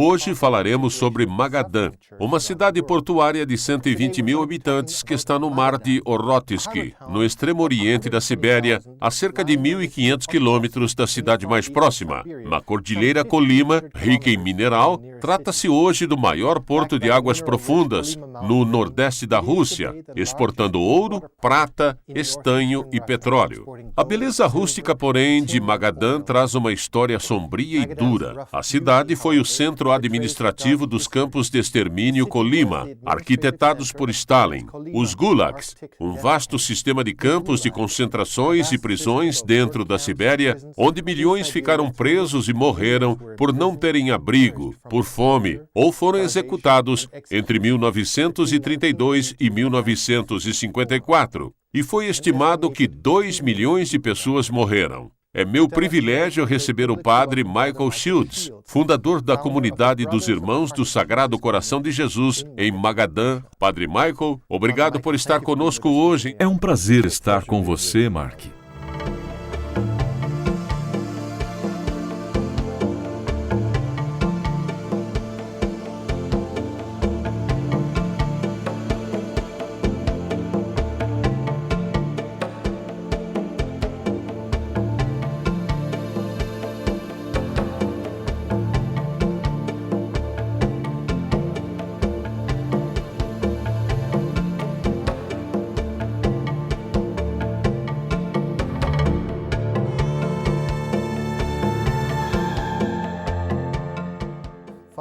Hoje falaremos sobre Magadan, uma cidade portuária de 120 mil habitantes que está no mar de Okhotsk, no extremo oriente da Sibéria, a cerca de 1.500 quilômetros da cidade mais próxima. Na Cordilheira Kolyma, rica em mineral, trata-se hoje do maior porto de águas profundas no nordeste da Rússia, exportando ouro, prata, estanho e petróleo. A beleza rústica, porém, de Magadan traz uma história sombria e dura. A cidade foi o centro administrativo dos campos de extermínio Kolyma, arquitetados por Stalin, os gulags, um vasto sistema de campos de concentrações e prisões dentro da Sibéria, onde milhões ficaram presos e morreram por não terem abrigo, por fome, ou foram executados entre 1932 e 1954. E foi estimado que 2 milhões de pessoas morreram. É meu privilégio receber o padre Michael Shields, fundador da comunidade dos Irmãos do Sagrado Coração de Jesus em Magadan. Padre Michael, obrigado por estar conosco hoje. É um prazer estar com você, Mark.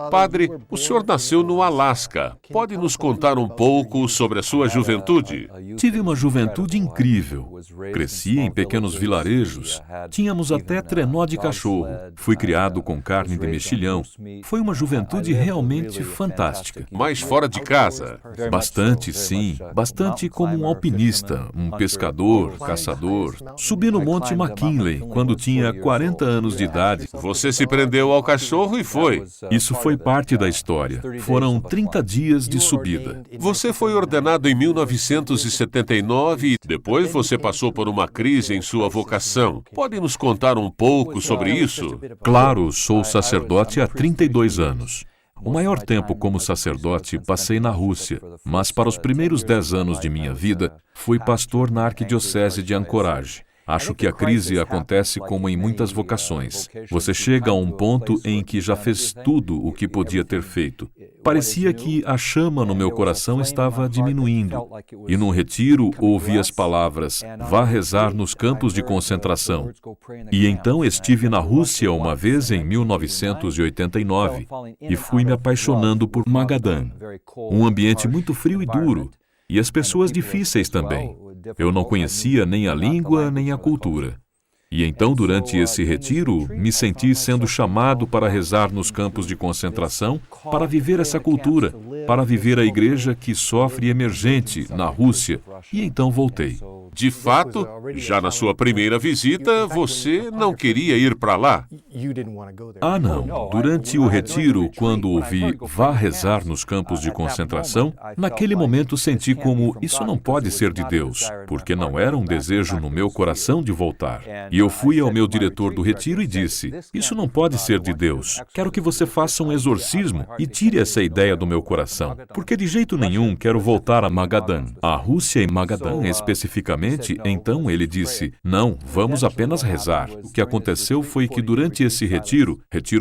Padre, o senhor nasceu no Alasca. Pode nos contar um pouco sobre a sua juventude? Tive uma juventude incrível. Cresci em pequenos vilarejos. Tínhamos até trenó de cachorro. Fui criado com carne de mexilhão. Foi uma juventude realmente fantástica. Mas fora de casa? Bastante, sim. Bastante como um alpinista, um pescador, caçador. Subi no Monte McKinley quando tinha 40 anos de idade. Você se prendeu ao cachorro e foi. Isso foi parte da história. Foram 30 dias de subida. Você foi ordenado em 1979 e depois você passou por uma crise em sua vocação. Pode nos contar um pouco sobre isso? Claro, sou sacerdote há 32 anos. O maior tempo como sacerdote passei na Rússia, mas para os primeiros 10 anos de minha vida, fui pastor na Arquidiocese de Anchorage. Acho que a crise acontece como em muitas vocações. Você chega a um ponto em que já fez tudo o que podia ter feito. Parecia que a chama no meu coração estava diminuindo. E num retiro ouvi as palavras, vá rezar nos campos de concentração. E então estive na Rússia uma vez em 1989 e fui me apaixonando por Magadan. Um ambiente muito frio e duro. E as pessoas difíceis também. Eu não conhecia nem a língua, nem a cultura. E então, durante esse retiro, me senti sendo chamado para rezar nos campos de concentração, para viver essa cultura, para viver a igreja que sofre emergente na Rússia. E então voltei. De fato, já na sua primeira visita, você não queria ir para lá? Ah, não. Durante o retiro, quando ouvi vá rezar nos campos de concentração, naquele momento senti como isso não pode ser de Deus, porque não era um desejo no meu coração de voltar. E eu fui ao meu diretor do retiro e disse, isso não pode ser de Deus. Quero que você faça um exorcismo e tire essa ideia do meu coração, porque de jeito nenhum quero voltar a Magadan. A Rússia e Magadan, especificamente. Então ele disse, não, vamos apenas rezar. O que aconteceu foi que durante esse retiro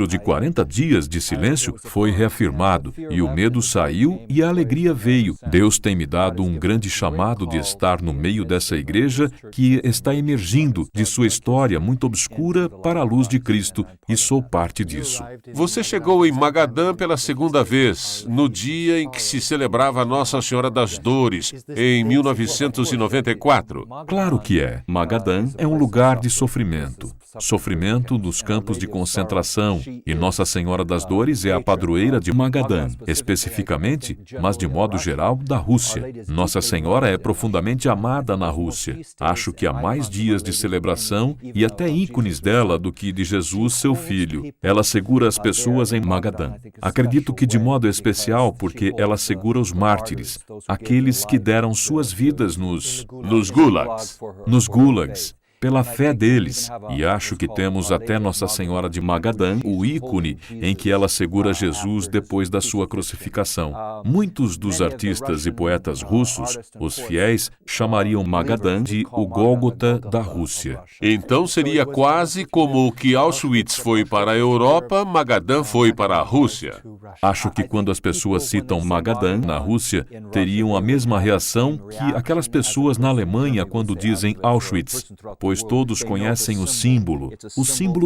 de 40 dias de silêncio, foi reafirmado, e o medo saiu e a alegria veio. Deus tem me dado um grande chamado de estar no meio dessa igreja que está emergindo de sua história muito obscura para a luz de Cristo, e sou parte disso. Você chegou em Magadan pela segunda vez, no dia em que se celebrava Nossa Senhora das Dores, em 1994. Claro que é. Magadan é um lugar de sofrimento. Sofrimento dos campos de concentração. E Nossa Senhora das Dores é a padroeira de Magadan, especificamente, mas de modo geral, da Rússia. Nossa Senhora é profundamente amada na Rússia. Acho que há mais dias de celebração e até ícones dela do que de Jesus, seu filho. Ela segura as pessoas em Magadan. Acredito que de modo especial porque ela segura os mártires, aqueles que deram suas vidas nos gulags. Nos gulags. pela fé deles, e acho que temos até Nossa Senhora de Magadã, o ícone em que ela segura Jesus depois da sua crucificação. Muitos dos artistas e poetas russos, os fiéis, chamariam Magadã de o Gólgota da Rússia. Então seria quase como o que Auschwitz foi para a Europa, Magadã foi para a Rússia. Acho que quando as pessoas citam Magadã, na Rússia, teriam a mesma reação que aquelas pessoas na Alemanha quando dizem Auschwitz, pois todos conhecem o símbolo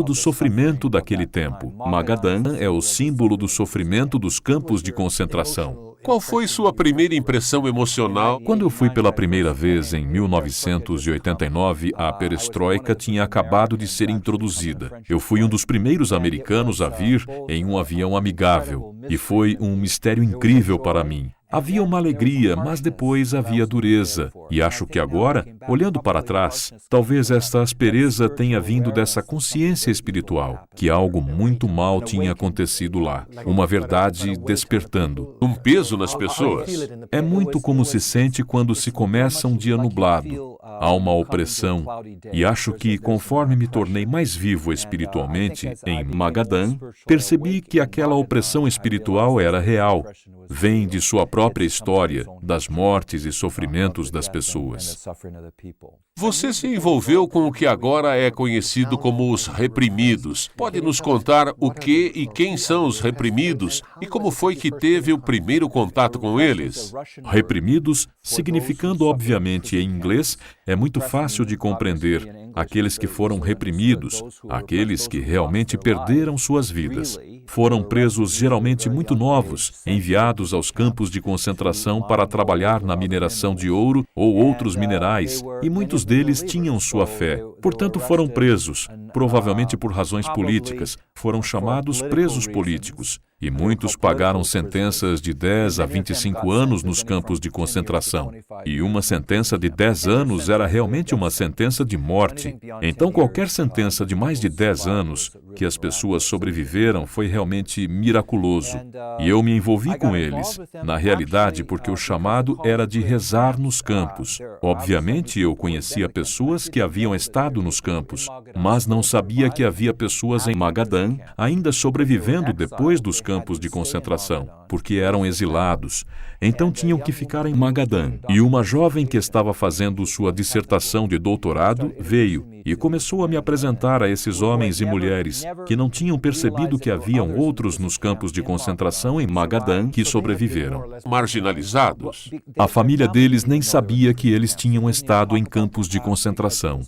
do sofrimento daquele tempo. Magadã é o símbolo do sofrimento dos campos de concentração. Qual foi sua primeira impressão emocional? Quando eu fui pela primeira vez em 1989, a perestroika tinha acabado de ser introduzida. Eu fui um dos primeiros americanos a vir em um avião amigável, e foi um mistério incrível para mim. Havia uma alegria, mas depois havia dureza. E acho que agora, olhando para trás, talvez esta aspereza tenha vindo dessa consciência espiritual, que algo muito mal tinha acontecido lá. Uma verdade despertando. Um peso nas pessoas. É muito como se sente quando se começa um dia nublado. Há uma opressão. E acho que, conforme me tornei mais vivo espiritualmente, em Magadã, percebi que aquela opressão espiritual era real. Vem de sua própria história, das mortes e sofrimentos das pessoas. Você se envolveu com o que agora é conhecido como os reprimidos. Pode nos contar o que e quem são os reprimidos e como foi que teve o primeiro contato com eles? Reprimidos, significando obviamente em inglês, é muito fácil de compreender. Aqueles que foram reprimidos, aqueles que realmente perderam suas vidas. Foram presos geralmente muito novos, enviados aos campos de concentração para trabalhar na mineração de ouro ou outros minerais, e muitos deles tinham sua fé. Portanto, foram presos, provavelmente por razões políticas. Foram chamados presos políticos. E muitos pagaram sentenças de 10 a 25 anos nos campos de concentração. E uma sentença de 10 anos era realmente uma sentença de morte. Então, qualquer sentença de mais de 10 anos que as pessoas sobreviveram foi realmente miraculoso. E eu me envolvi com eles, na realidade, porque o chamado era de rezar nos campos. Obviamente, eu conhecia pessoas que haviam estado nos campos, mas não sabia que havia pessoas em Magadã ainda sobrevivendo depois dos campos de concentração, porque eram exilados. Então tinham que ficar em Magadã. E uma jovem que estava fazendo sua dissertação de doutorado veio e começou a me apresentar a esses homens e mulheres que não tinham percebido que haviam outros nos campos de concentração em Magadã que sobreviveram. Marginalizados. A família deles nem sabia que eles tinham estado em campos de concentração,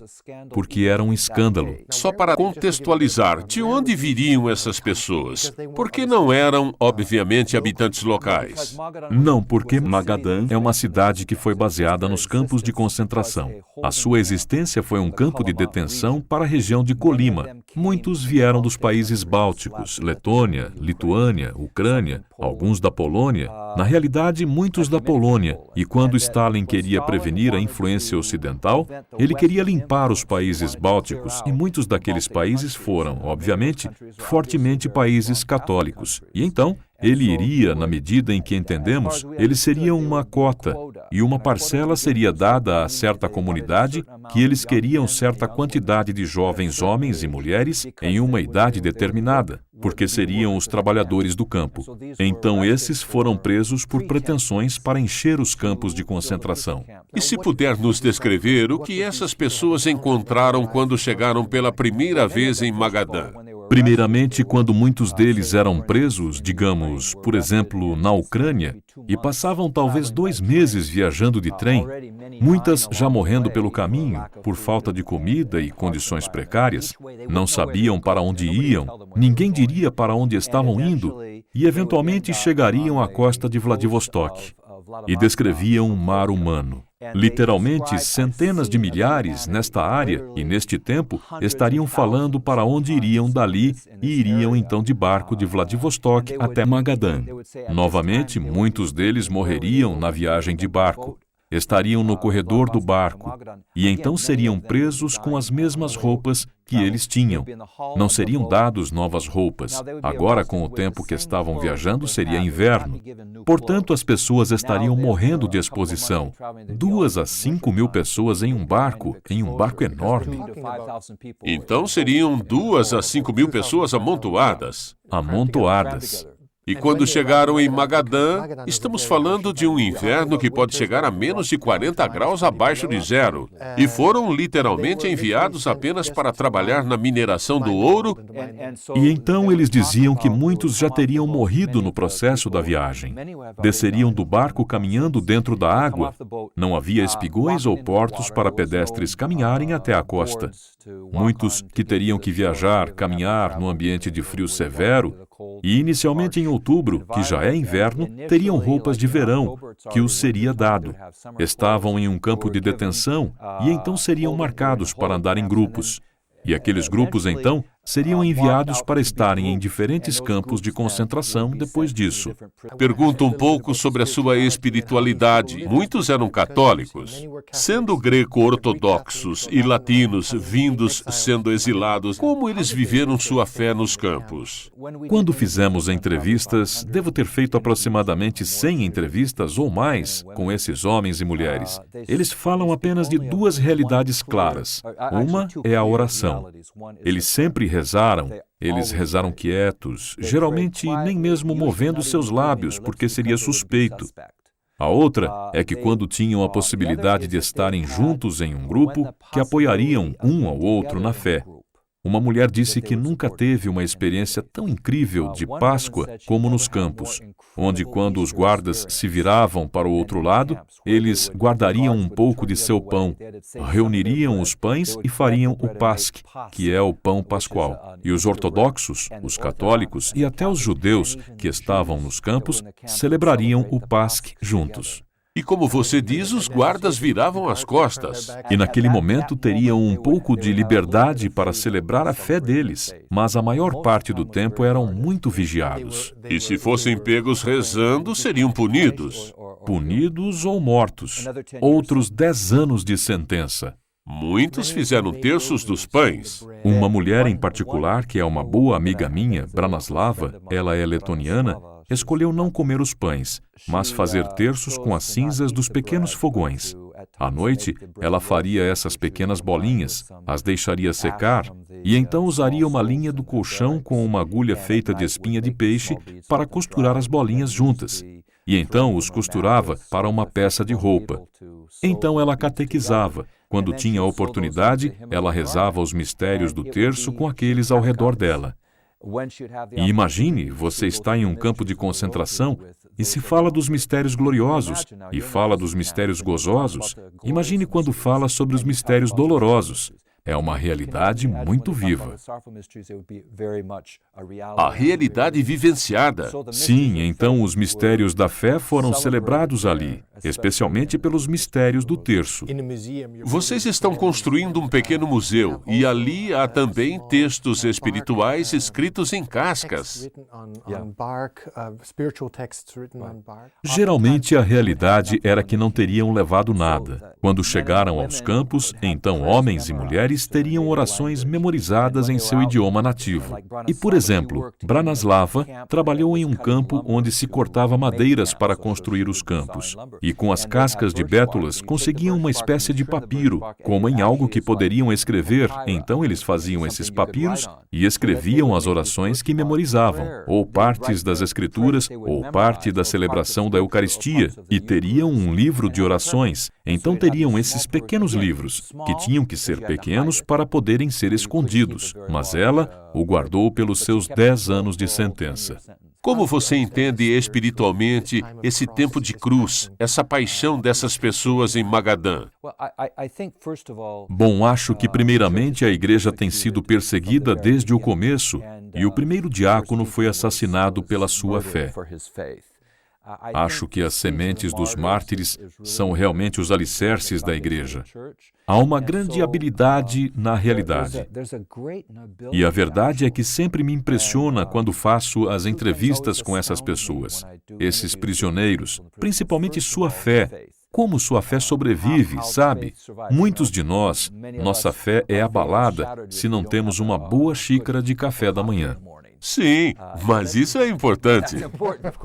porque era um escândalo. Só para contextualizar, de onde viriam essas pessoas? Porque não eram, obviamente, habitantes locais. Não, porque Magadã é uma cidade que foi baseada nos campos de concentração. A sua existência foi um campo de detenção para a região de Colima. Muitos vieram dos países bálticos, Letônia, Lituânia, Ucrânia, alguns da Polônia, na realidade muitos da Polônia, e quando Stalin queria prevenir a influência ocidental, ele queria limpar os países bálticos, e muitos daqueles países foram, obviamente, fortemente países católicos. E então, ele iria, na medida em que entendemos, ele seria uma cota, e uma parcela seria dada a certa comunidade que eles queriam certa quantidade de jovens homens e mulheres em uma idade determinada, porque seriam os trabalhadores do campo. Então esses foram presos por pretensões para encher os campos de concentração. E se puder nos descrever o que essas pessoas encontraram quando chegaram pela primeira vez em Magadã? Primeiramente, quando muitos deles eram presos, digamos, por exemplo, na Ucrânia, e passavam talvez 2 meses viajando de trem, muitas já morrendo pelo caminho, por falta de comida e condições precárias, não sabiam para onde iam, ninguém diria para onde estavam indo, e eventualmente chegariam à costa de Vladivostok, e descreviam um mar humano. Literalmente, centenas de milhares nesta área e neste tempo estariam falando para onde iriam dali e iriam então de barco de Vladivostok até Magadã. Novamente, muitos deles morreriam na viagem de barco. estariam no corredor do barco, e então seriam presos com as mesmas roupas que eles tinham. Não seriam dados novas roupas. Agora, com o tempo que estavam viajando, seria inverno. Portanto, as pessoas estariam morrendo de exposição. 2 a 5 mil pessoas em um barco enorme. Então seriam 2 a 5 mil pessoas amontoadas. Amontoadas. E quando chegaram em Magadã, estamos falando de um inverno que pode chegar a menos de 40 graus abaixo de zero. E foram literalmente enviados apenas para trabalhar na mineração do ouro. E então eles diziam que muitos já teriam morrido no processo da viagem. Desceriam do barco caminhando dentro da água. Não havia espigões ou portos para pedestres caminharem até a costa. Muitos que teriam que caminhar no ambiente de frio severo, e inicialmente em outubro, que já é inverno, teriam roupas de verão, que os seria dado. Estavam em um campo de detenção e então seriam marcados para andar em grupos. E aqueles grupos, então, seriam enviados para estarem em diferentes campos de concentração depois disso. Pergunto um pouco sobre a sua espiritualidade. Muitos eram católicos. Sendo greco-ortodoxos e latinos vindos sendo exilados, como eles viveram sua fé nos campos? Quando fizemos entrevistas, devo ter feito aproximadamente 100 entrevistas ou mais com esses homens e mulheres. Eles falam apenas de 2 realidades claras. Uma é a oração. Eles sempre rezaram. Eles rezaram quietos, geralmente nem mesmo movendo seus lábios, porque seria suspeito. A outra é que quando tinham a possibilidade de estarem juntos em um grupo, que apoiariam um ao outro na fé. Uma mulher disse que nunca teve uma experiência tão incrível de Páscoa como nos campos, onde quando os guardas se viravam para o outro lado, eles guardariam um pouco de seu pão, reuniriam os pães e fariam o Pasque, que é o pão pascual. E os ortodoxos, os católicos e até os judeus que estavam nos campos celebrariam o Pasque juntos. E como você diz, os guardas viravam as costas. E naquele momento teriam um pouco de liberdade para celebrar a fé deles, mas a maior parte do tempo eram muito vigiados. E se fossem pegos rezando, seriam punidos. Punidos ou mortos. Outros 10 anos de sentença. Muitos fizeram terços dos pães. Uma mulher em particular, que é uma boa amiga minha, Branislava, ela é letoniana, escolheu não comer os pães, mas fazer terços com as cinzas dos pequenos fogões. À noite, ela faria essas pequenas bolinhas, as deixaria secar, e então usaria uma linha do colchão com uma agulha feita de espinha de peixe para costurar as bolinhas juntas. E então os costurava para uma peça de roupa. Então ela catequizava. Quando tinha a oportunidade, ela rezava os mistérios do terço com aqueles ao redor dela. E imagine, você está em um campo de concentração e se fala dos mistérios gloriosos e fala dos mistérios gozosos. Imagine quando fala sobre os mistérios dolorosos. É uma realidade muito viva. A realidade vivenciada. Sim, então os mistérios da fé foram celebrados ali, especialmente pelos mistérios do terço. Vocês estão construindo um pequeno museu e ali há também textos espirituais escritos em cascas. Geralmente a realidade era que não teriam levado nada. Quando chegaram aos campos, então homens e mulheres teriam orações memorizadas em seu idioma nativo. E, por exemplo, Branislava trabalhou em um campo onde se cortava madeiras para construir os campos. E com as cascas de bétulas conseguiam uma espécie de papiro, como em algo que poderiam escrever. Então eles faziam esses papiros e escreviam as orações que memorizavam, ou partes das escrituras, ou parte da celebração da Eucaristia, e teriam um livro de orações. Então teriam esses pequenos livros, que tinham que ser pequenos para poderem ser escondidos, mas ela o guardou pelos seus 10 anos de sentença. Como você entende espiritualmente esse tempo de cruz, essa paixão dessas pessoas em Magadã? Bom, acho que primeiramente a igreja tem sido perseguida desde o começo e o primeiro diácono foi assassinado pela sua fé. Acho que as sementes dos mártires são realmente os alicerces da igreja. Há uma grande habilidade na realidade. E a verdade é que sempre me impressiona quando faço as entrevistas com essas pessoas, esses prisioneiros, principalmente sua fé. Como sua fé sobrevive, sabe? Muitos de nós, nossa fé é abalada se não temos uma boa xícara de café da manhã. Sim, mas isso é importante.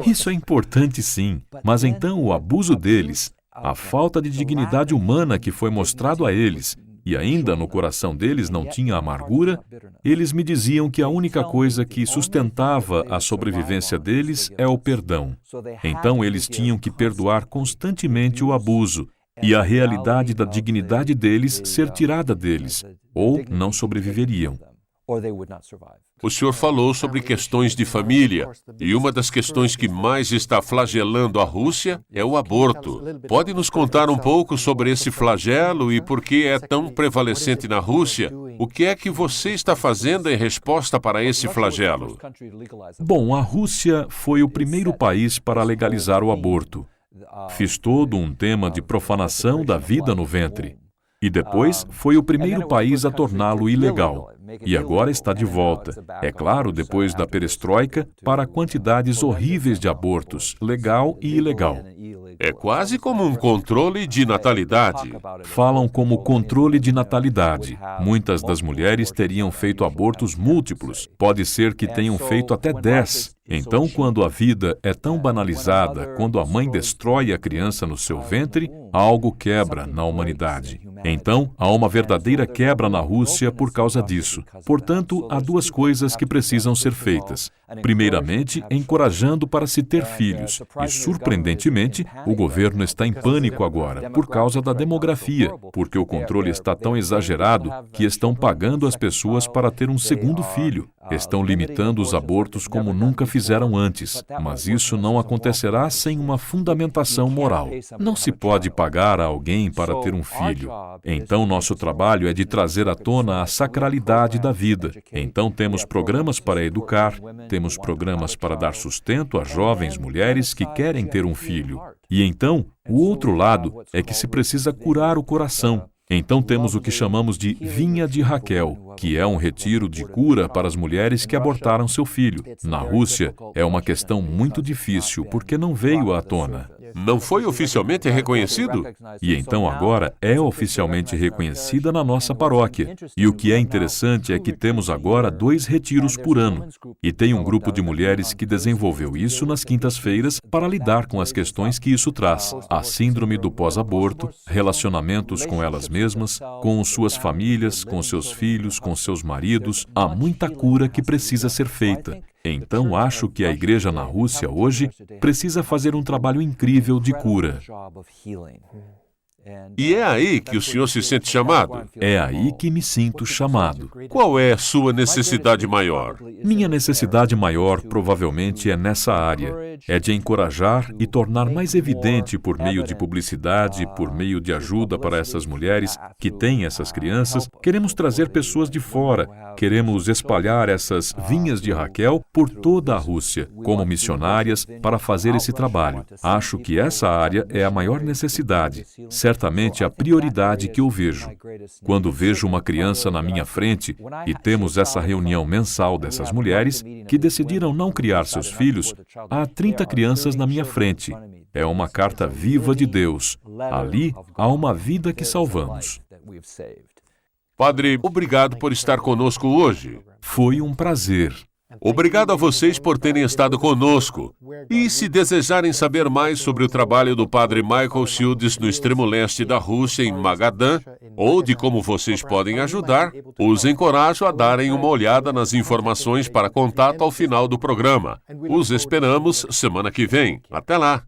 Isso é importante sim, mas então o abuso deles, a falta de dignidade humana que foi mostrado a eles, e ainda no coração deles não tinha amargura, eles me diziam que a única coisa que sustentava a sobrevivência deles é o perdão. Então eles tinham que perdoar constantemente o abuso e a realidade da dignidade deles ser tirada deles, ou não sobreviveriam. O senhor falou sobre questões de família, e uma das questões que mais está flagelando a Rússia é o aborto. Pode nos contar um pouco sobre esse flagelo e por que é tão prevalecente na Rússia? O que é que você está fazendo em resposta para esse flagelo? Bom, a Rússia foi o primeiro país para legalizar o aborto. Fiz todo um tema de profanação da vida no ventre. E depois foi o primeiro país a torná-lo ilegal. E agora está de volta, é claro, depois da perestroika, para quantidades horríveis de abortos, legal e ilegal. É quase como um controle de natalidade. Falam como controle de natalidade. Muitas das mulheres teriam feito abortos múltiplos. Pode ser que tenham feito até 10. Então, quando a vida é tão banalizada, quando a mãe destrói a criança no seu ventre, algo quebra na humanidade. Então, há uma verdadeira quebra na Rússia por causa disso. Portanto, há duas coisas que precisam ser feitas. Primeiramente, encorajando para se ter filhos. E, surpreendentemente, o governo está em pânico agora, por causa da demografia, porque o controle está tão exagerado que estão pagando as pessoas para ter um segundo filho. Estão limitando os abortos como nunca fizeram antes, mas isso não acontecerá sem uma fundamentação moral. Não se pode pagar a alguém para ter um filho. Então, nosso trabalho é de trazer à tona a sacralidade da vida. Então, temos programas para educar, temos programas para dar sustento a jovens mulheres que querem ter um filho. E então, o outro lado é que se precisa curar o coração. Então temos o que chamamos de Vinha de Raquel, que é um retiro de cura para as mulheres que abortaram seu filho. Na Rússia, é uma questão muito difícil, porque não veio à tona. Não foi oficialmente reconhecido? E então agora é oficialmente reconhecida na nossa paróquia. E o que é interessante é que temos agora 2 retiros por ano. E tem um grupo de mulheres que desenvolveu isso nas quintas-feiras para lidar com as questões que isso traz. A síndrome do pós-aborto, relacionamentos com elas mesmas, com suas famílias, com seus filhos, com seus maridos. Há muita cura que precisa ser feita. Então, acho que a igreja na Rússia hoje precisa fazer um trabalho incrível de cura. E é aí que o senhor se sente chamado? É aí que me sinto chamado. Qual é a sua necessidade maior? Minha necessidade maior provavelmente é nessa área. É de encorajar e tornar mais evidente por meio de publicidade, por meio de ajuda para essas mulheres que têm essas crianças. Queremos trazer pessoas de fora. Queremos espalhar essas vinhas de Raquel por toda a Rússia, como missionárias, para fazer esse trabalho. Acho que essa área é a maior necessidade. Certamente a prioridade que eu vejo. Quando vejo uma criança na minha frente e temos essa reunião mensal dessas mulheres que decidiram não criar seus filhos, há 30 crianças na minha frente. É uma carta viva de Deus. Ali há uma vida que salvamos. Padre, obrigado por estar conosco hoje. Foi um prazer. Obrigado a vocês por terem estado conosco. E se desejarem saber mais sobre o trabalho do Padre Michael Shields no extremo leste da Rússia, em Magadan, ou de como vocês podem ajudar, os encorajo a darem uma olhada nas informações para contato ao final do programa. Os esperamos semana que vem. Até lá!